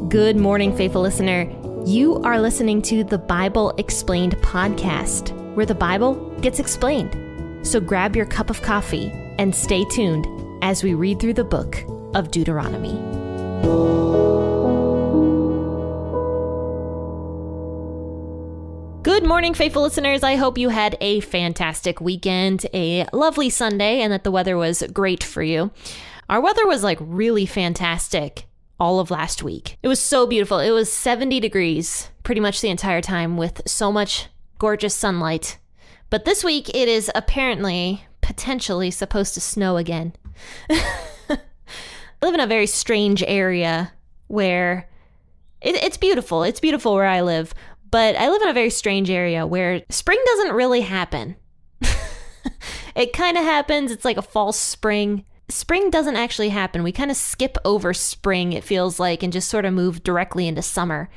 Good morning, faithful listener. You are listening to the Bible Explained podcast, where the Bible gets explained. So grab your cup of coffee and stay tuned as we read through the book of Deuteronomy. Good morning, faithful listeners. I hope you had a fantastic weekend, a lovely Sunday, and that the weather was great for you. Our weather was really fantastic all of last week. It was so beautiful. It was 70 degrees pretty much the entire time with so much gorgeous sunlight. But this week it is apparently potentially supposed to snow again. I live in a very strange area where it's beautiful. It's beautiful where I live, but I live in a very strange area where spring doesn't really happen. It kind of happens. It's like a false spring. Spring doesn't actually happen. We kind of skip over spring, it feels like, and just sort of move directly into summer.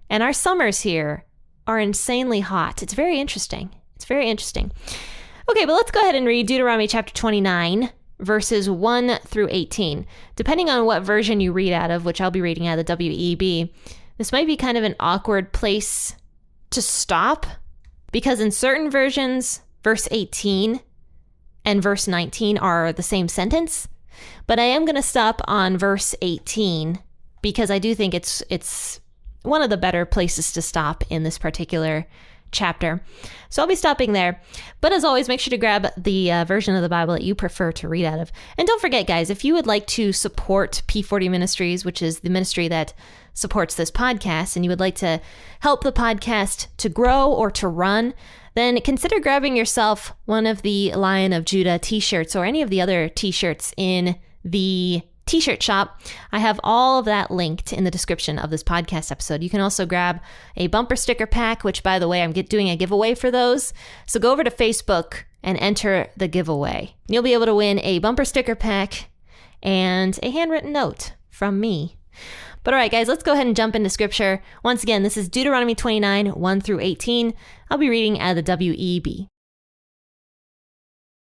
And our summers here are insanely hot. It's very interesting. Okay, but let's go ahead and read Deuteronomy chapter 29, verses 1 through 18. Depending on what version you read out of, which I'll be reading out of the WEB, this might be kind of an awkward place to stop, because in certain versions, verse 18 and verse 19 are the same sentence, but I am going to stop on verse 18 because I do think it's one of the better places to stop in this particular chapter. So I'll be stopping there. But as always, make sure to grab the version of the Bible that you prefer to read out of. And don't forget, guys, if you would like to support P40 Ministries, which is the ministry that supports this podcast, and you would like to help the podcast to grow or to run, then consider grabbing yourself one of the Lion of Judah t-shirts or any of the other t-shirts in the t-shirt shop. I have all of that linked in the description of this podcast episode. You can also grab a bumper sticker pack, which, by the way, I'm doing a giveaway for those. So go over to Facebook and enter the giveaway. You'll be able to win a bumper sticker pack and a handwritten note from me. But all right, guys, let's go ahead and jump into scripture. Once again, this is Deuteronomy 29, 1 through 18. I'll be reading out of the WEB.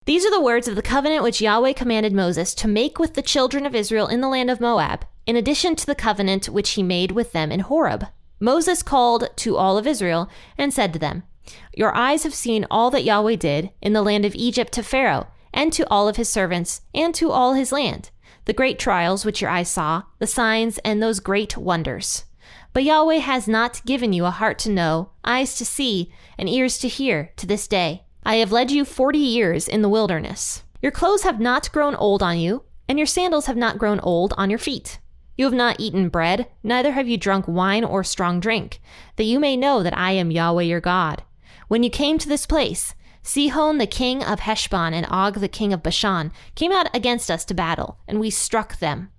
These are the words of the covenant which Yahweh commanded Moses to make with the children of Israel in the land of Moab, in addition to the covenant which he made with them in Horeb. Moses called to all of Israel and said to them, "Your eyes have seen all that Yahweh did in the land of Egypt to Pharaoh, and to all of his servants, and to all his land. The great trials which your eyes saw, the signs and those great wonders. But Yahweh has not given you a heart to know, eyes to see, and ears to hear to this day. I have led you 40 years in the wilderness. Your clothes have not grown old on you, and your sandals have not grown old on your feet. You have not eaten bread, neither have you drunk wine or strong drink, that you may know that I am Yahweh your God. When you came to this place, Sihon the king of Heshbon and Og the king of Bashan came out against us to battle, and we struck them.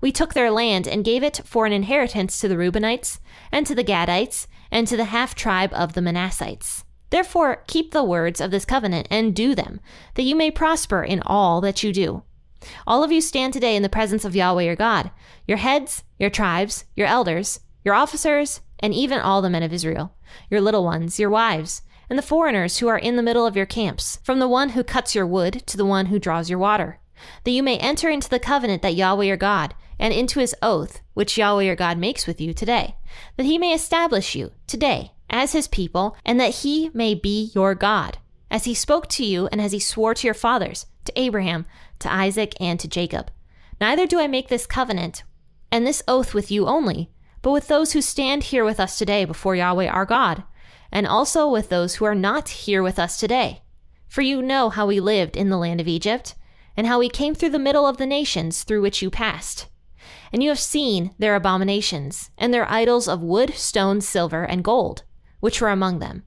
We took their land and gave it for an inheritance to the Reubenites, and to the Gadites, and to the half-tribe of the Manassites. Therefore keep the words of this covenant and do them, that you may prosper in all that you do. All of you stand today in the presence of Yahweh your God, your heads, your tribes, your elders, your officers, and even all the men of Israel, your little ones, your wives, and the foreigners who are in the middle of your camps, from the one who cuts your wood to the one who draws your water, that you may enter into the covenant that Yahweh your God, and into his oath, which Yahweh your God makes with you today, that he may establish you today as his people, and that he may be your God, as he spoke to you and as he swore to your fathers, to Abraham, to Isaac, and to Jacob. Neither do I make this covenant and this oath with you only, but with those who stand here with us today before Yahweh our God, and also with those who are not here with us today. For you know how we lived in the land of Egypt, and how we came through the middle of the nations through which you passed. And you have seen their abominations, and their idols of wood, stone, silver, and gold, which were among them.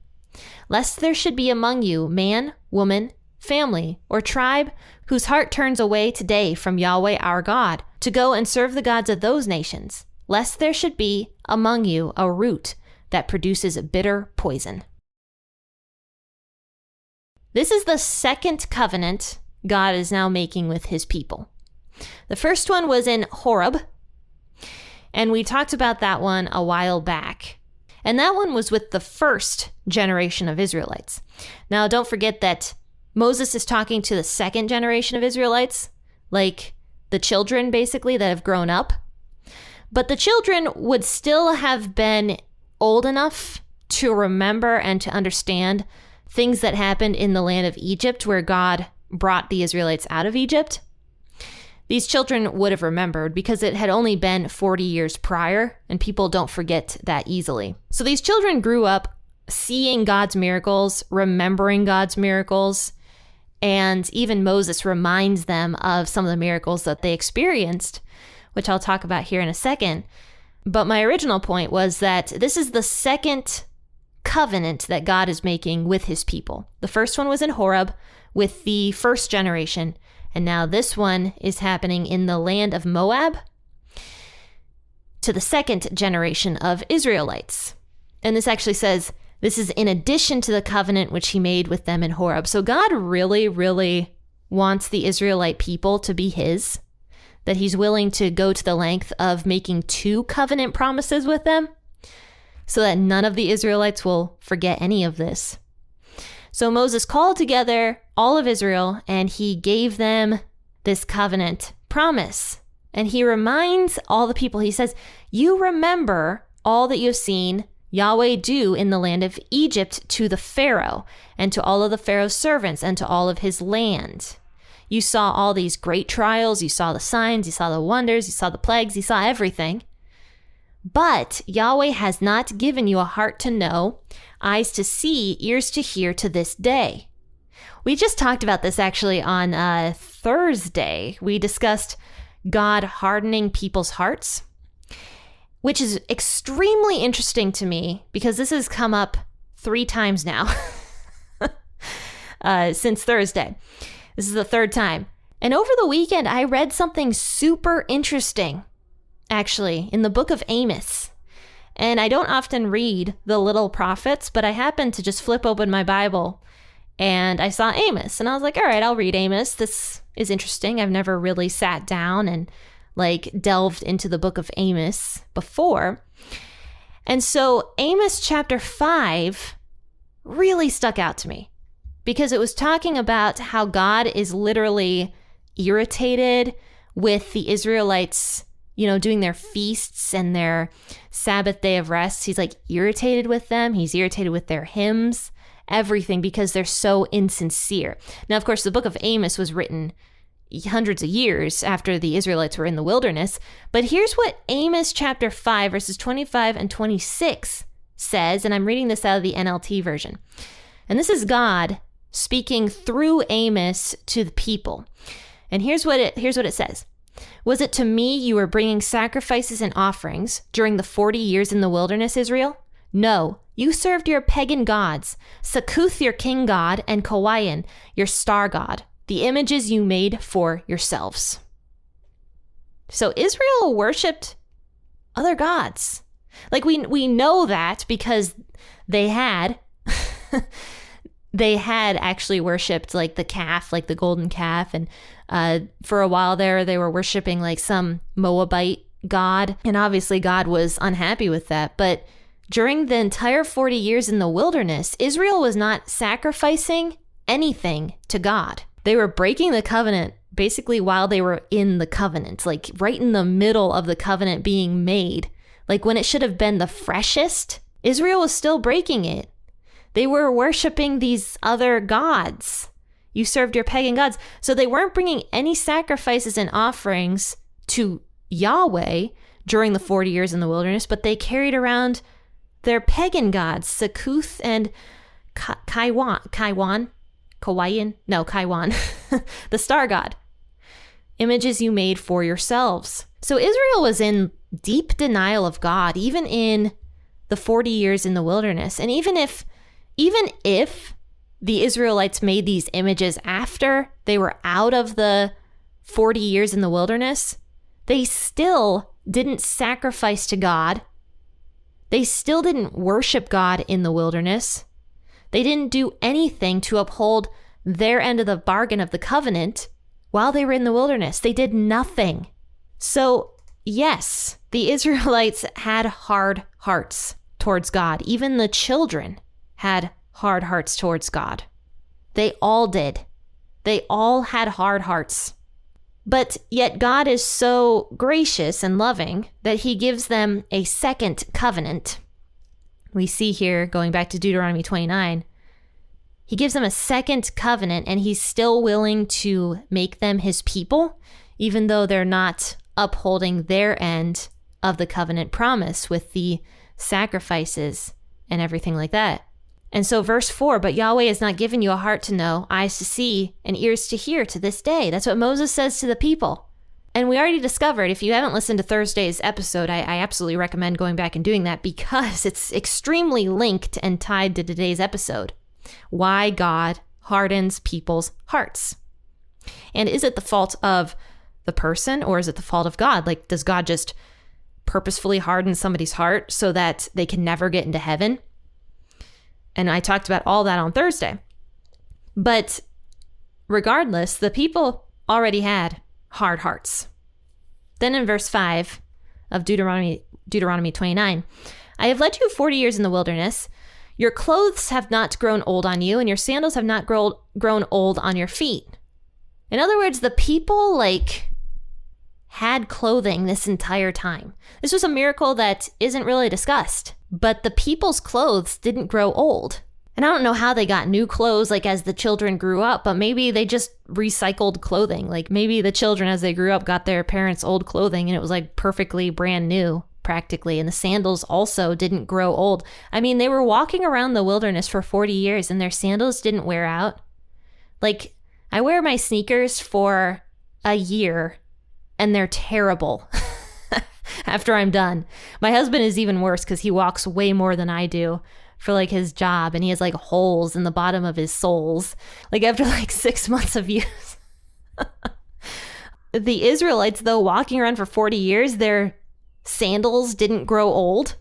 Lest there should be among you man, woman, family, or tribe, whose heart turns away today from Yahweh our God, to go and serve the gods of those nations, lest there should be among you a root that produces bitter poison. This is the second covenant God is now making with his people. The first one was in Horeb, and we talked about that one a while back. And that one was with the first generation of Israelites. Now, don't forget that Moses is talking to the second generation of Israelites, like the children, basically, that have grown up. But the children would still have been old enough to remember and to understand things that happened in the land of Egypt where God brought the Israelites out of Egypt. These children would have remembered because it had only been 40 years prior, and people don't forget that easily. So these children grew up seeing God's miracles, remembering God's miracles, and even Moses reminds them of some of the miracles that they experienced, which I'll talk about here in a second. But my original point was that this is the second covenant that God is making with his people. The first one was in Horeb with the first generation, and now this one is happening in the land of Moab to the second generation of Israelites. And this actually says, this is in addition to the covenant which he made with them in Horeb. So God really, really wants the Israelite people to be his, that he's willing to go to the length of making 2 covenant promises with them so that none of the Israelites will forget any of this. So Moses called together all of Israel and he gave them this covenant promise. And he reminds all the people, he says, you remember all that you've seen Yahweh do in the land of Egypt to the Pharaoh and to all of the Pharaoh's servants and to all of his land. You saw all these great trials, you saw the signs, you saw the wonders, you saw the plagues, you saw everything. But Yahweh has not given you a heart to know, eyes to see, ears to hear to this day. We just talked about this actually on Thursday. We discussed God hardening people's hearts, which is extremely interesting to me because this has come up 3 times now since Thursday. This is the 3rd time. And over the weekend, I read something super interesting, actually, in the book of Amos. And I don't often read the little prophets, but I happened to just flip open my Bible and I saw Amos. And I was like, all right, I'll read Amos. This is interesting. I've never really sat down and delved into the book of Amos before. And so Amos chapter 5 really stuck out to me because it was talking about how God is literally irritated with the Israelites, doing their feasts and their Sabbath day of rest. He's irritated with them. He's irritated with their hymns, everything, because they're so insincere. Now, of course, the book of Amos was written hundreds of years after the Israelites were in the wilderness. But here's what Amos chapter 5, verses 25 and 26 says, and I'm reading this out of the NLT version. And this is God speaking through Amos to the people. And here's what it says. Was it to me you were bringing sacrifices and offerings during the 40 years in the wilderness, Israel? No, you served your pagan gods, Succoth your king god, and Kawayan, your star god, the images you made for yourselves. So Israel worshipped other gods. We know that because they had actually worshipped the calf, the golden calf. And for a while there, they were worshiping some Moabite god. And obviously God was unhappy with that. But during the entire 40 years in the wilderness, Israel was not sacrificing anything to God. They were breaking the covenant basically while they were in the covenant, right in the middle of the covenant being made. When it should have been the freshest, Israel was still breaking it. They were worshiping these other gods. You served your pagan gods. So they weren't bringing any sacrifices and offerings to Yahweh during the 40 years in the wilderness, but they carried around their pagan gods, Succoth and Kawayan, the star god. Images you made for yourselves. So Israel was in deep denial of God, even in the 40 years in the wilderness. And even if the Israelites made these images after they were out of the 40 years in the wilderness, they still didn't sacrifice to God. They still didn't worship God in the wilderness. They didn't do anything to uphold their end of the bargain of the covenant while they were in the wilderness. They did nothing. So, yes, the Israelites had hard hearts towards God. Even the children had hard hearts towards God. They all did. They all had hard hearts. But yet God is so gracious and loving that he gives them a second covenant. We see here, going back to Deuteronomy 29, he gives them a second covenant, and he's still willing to make them his people, even though they're not upholding their end of the covenant promise with the sacrifices and everything like that. And so verse 4, but Yahweh has not given you a heart to know, eyes to see, and ears to hear to this day. That's what Moses says to the people. And we already discovered, if you haven't listened to Thursday's episode, I absolutely recommend going back and doing that because it's extremely linked and tied to today's episode. Why God hardens people's hearts. And is it the fault of the person or is it the fault of God? Like, does God just purposefully harden somebody's heart so that they can never get into heaven? And I talked about all that on Thursday. But regardless, the people already had hard hearts. Then in verse 5 of Deuteronomy 29, I have led you 40 years in the wilderness. Your clothes have not grown old on you, and your sandals have not grown old on your feet. In other words, the people had clothing this entire time. This was a miracle that isn't really discussed, but the people's clothes didn't grow old. And I don't know how they got new clothes as the children grew up, but maybe they just recycled clothing. Maybe the children as they grew up got their parents' old clothing and it was perfectly brand new practically. And the sandals also didn't grow old. I mean, they were walking around the wilderness for 40 years and their sandals didn't wear out. I wear my sneakers for a year and they're terrible after I'm done. My husband is even worse because he walks way more than I do for his job, and he has holes in the bottom of his soles after 6 months of use. The Israelites, though, walking around for 40 years, their sandals didn't grow old.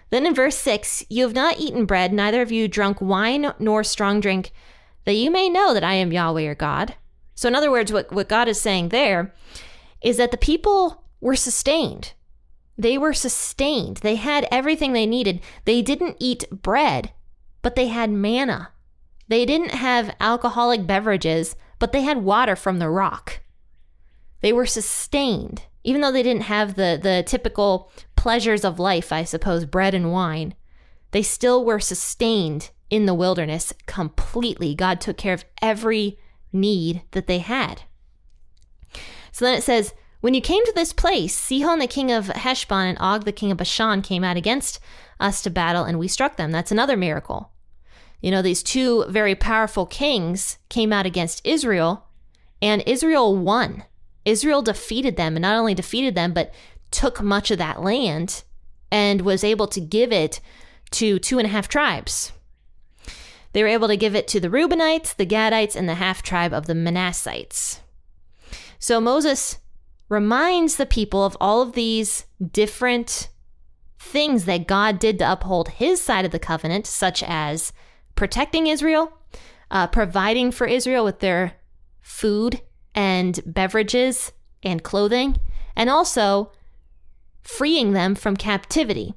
Then in verse 6, you have not eaten bread, neither have you drunk wine nor strong drink, that you may know that I am Yahweh your God. So in other words, what God is saying there is that the people were sustained. They were sustained. They had everything they needed. They didn't eat bread, but they had manna. They didn't have alcoholic beverages, but they had water from the rock. They were sustained. Even though they didn't have the typical pleasures of life, I suppose, bread and wine, they still were sustained in the wilderness completely. God took care of every need that they had. So then it says, when you came to this place, Sihon the king of Heshbon and Og the king of Bashan came out against us to battle, and we struck them. That's another miracle. These two very powerful kings came out against Israel, and Israel won. Israel defeated them, and not only defeated them, but took much of that land and was able to give it to 2.5 tribes. They were able to give it to the Reubenites, the Gadites, and the half tribe of the Manassites. So Moses reminds the people of all of these different things that God did to uphold his side of the covenant, such as protecting Israel, providing for Israel with their food and beverages and clothing, and also freeing them from captivity.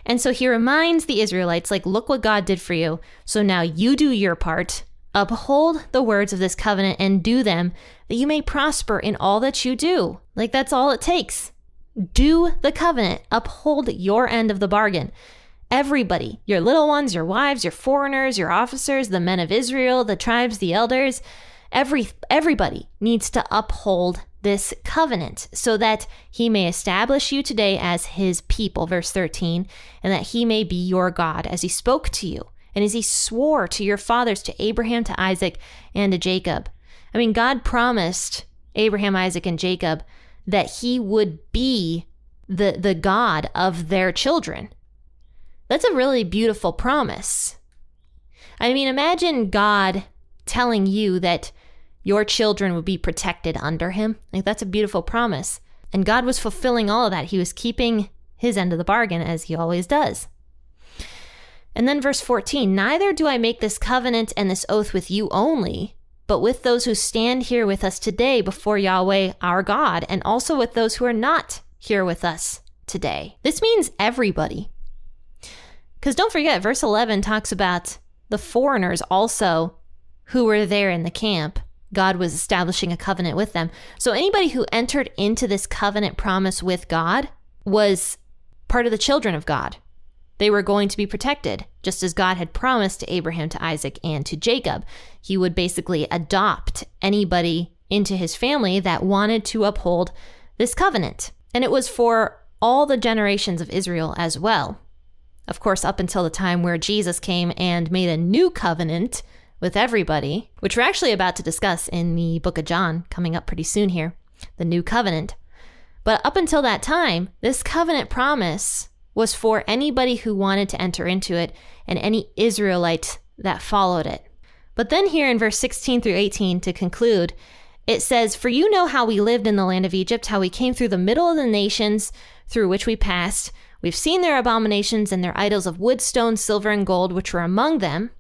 And so he reminds the Israelites, look what God did for you. So now you do your part. Uphold the words of this covenant and do them, that you may prosper in all that you do. That's all it takes. Do the covenant. Uphold your end of the bargain. Everybody, your little ones, your wives, your foreigners, your officers, the men of Israel, the tribes, the elders, everybody needs to uphold this covenant so that he may establish you today as his people, verse 13, and that he may be your God as he spoke to you and as he swore to your fathers, to Abraham, to Isaac, and to Jacob. I mean, God promised Abraham, Isaac, and Jacob that he would be the God of their children. That's a really beautiful promise. I mean, imagine God telling you that your children would be protected under him. That's a beautiful promise. And God was fulfilling all of that. He was keeping his end of the bargain, as he always does. And then verse 14, neither do I make this covenant and this oath with you only, but with those who stand here with us today before Yahweh our God, and also with those who are not here with us today. This means everybody. Because don't forget, verse 11 talks about the foreigners also who were there in the camp. God was establishing a covenant with them. So anybody who entered into this covenant promise with God was part of the children of God. They were going to be protected, just as God had promised to Abraham, to Isaac, and to Jacob. He would basically adopt anybody into his family that wanted to uphold this covenant. And it was for all the generations of Israel as well. Of course, up until the time where Jesus came and made a new covenant with everybody, which we're actually about to discuss in the book of John, coming up pretty soon here, the new covenant. But up until that time, this covenant promise was for anybody who wanted to enter into it and any Israelite that followed it. But then here in verse 16 through 18, to conclude, it says, "For you know how we lived in the land of Egypt, how we came through the middle of the nations through which we passed. We've seen their abominations and their idols of wood, stone, silver, and gold, which were among them."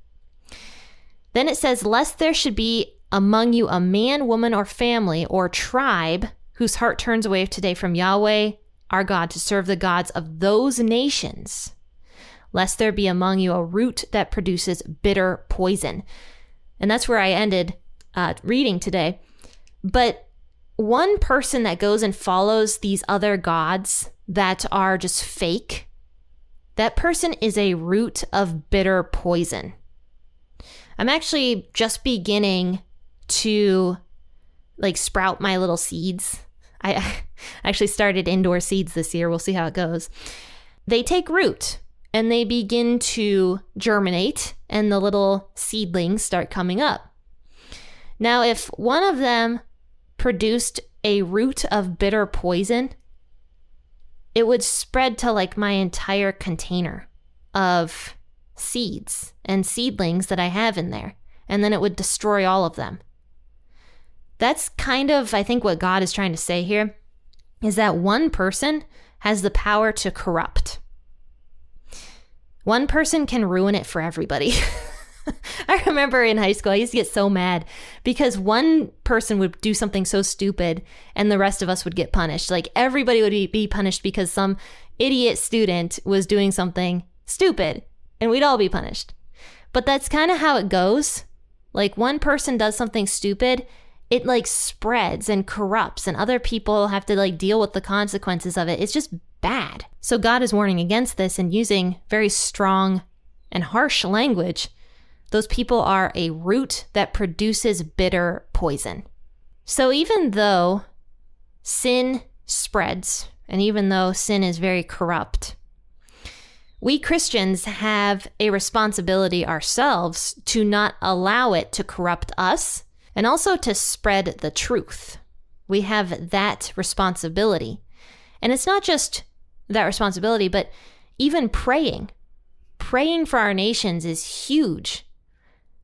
Then it says, "Lest there should be among you a man, woman, or family, or tribe, whose heart turns away today from Yahweh, our God, to serve the gods of those nations. Lest there be among you a root that produces bitter poison." And that's where I ended reading today. But one person that goes and follows these other gods that are just fake, that person is a root of bitter poison. I'm actually just beginning to sprout my little seeds. I actually started indoor seeds this year. We'll see how it goes. They take root and they begin to germinate and the little seedlings start coming up. Now, if one of them produced a root of bitter poison, it would spread to my entire container of seeds and seedlings that I have in there, and then it would destroy all of them. That's kind of, I think, what God is trying to say here, is that one person has the power to corrupt. One person can ruin it for everybody. I remember in high school, I used to get so mad because one person would do something so stupid and the rest of us would get punished. Everybody would be punished because some idiot student was doing something stupid and we'd all be punished. But that's kind of how it goes. One person does something stupid, it spreads and corrupts and other people have to deal with the consequences of it. It's just bad. So God is warning against this and using very strong and harsh language. Those people are a root that produces bitter poison. So even though sin spreads, and even though sin is very corrupt, we Christians have a responsibility ourselves to not allow it to corrupt us and also to spread the truth. We have that responsibility. And it's not just that responsibility, but even praying. Praying for our nations is huge.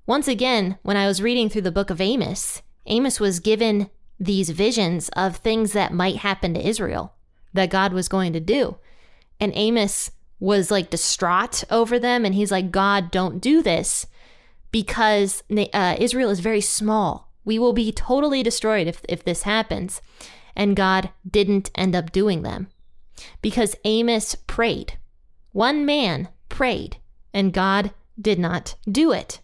Once again, when I was reading through the book of Amos, Amos was given these visions of things that might happen to Israel, that God was going to do. And Amos was distraught over them. And he's like, "God, don't do this because Israel is very small. We will be totally destroyed if this happens." And God didn't end up doing them because Amos prayed. One man prayed and God did not do it.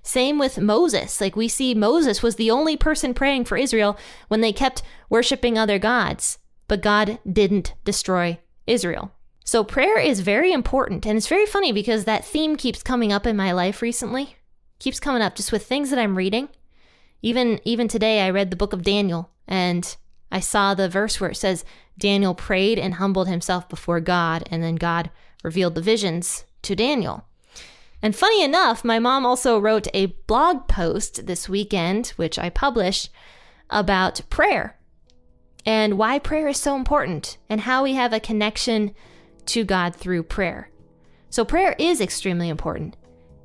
Same with Moses. We see Moses was the only person praying for Israel when they kept worshiping other gods, but God didn't destroy Israel. So prayer is very important. And it's very funny because that theme keeps coming up in my life recently. Keeps coming up just with things that I'm reading. Even today, I read the book of Daniel and I saw the verse where it says, Daniel prayed and humbled himself before God, and then God revealed the visions to Daniel. And funny enough, my mom also wrote a blog post this weekend, which I published, about prayer and why prayer is so important and how we have a connection to God through prayer. So prayer is extremely important.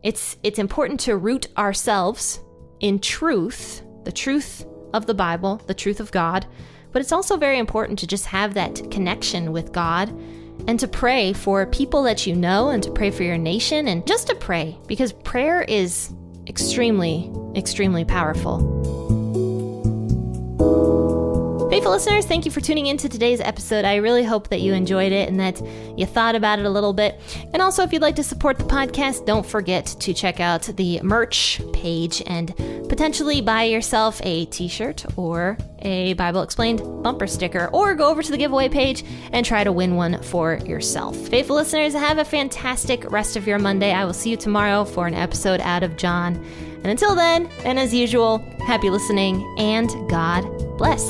It's important to root ourselves in truth, the truth of the Bible, the truth of God, but it's also very important to just have that connection with God and to pray for people that you know and to pray for your nation and just to pray because prayer is extremely, extremely powerful. Faithful listeners, thank you for tuning in to today's episode. I really hope that you enjoyed it and that you thought about it a little bit. And also, if you'd like to support the podcast, don't forget to check out the merch page and potentially buy yourself a t-shirt or a Bible Explained bumper sticker, or go over to the giveaway page and try to win one for yourself. Faithful listeners, have a fantastic rest of your Monday. I will see you tomorrow for an episode out of John. And until then, and as usual, happy listening and God bless.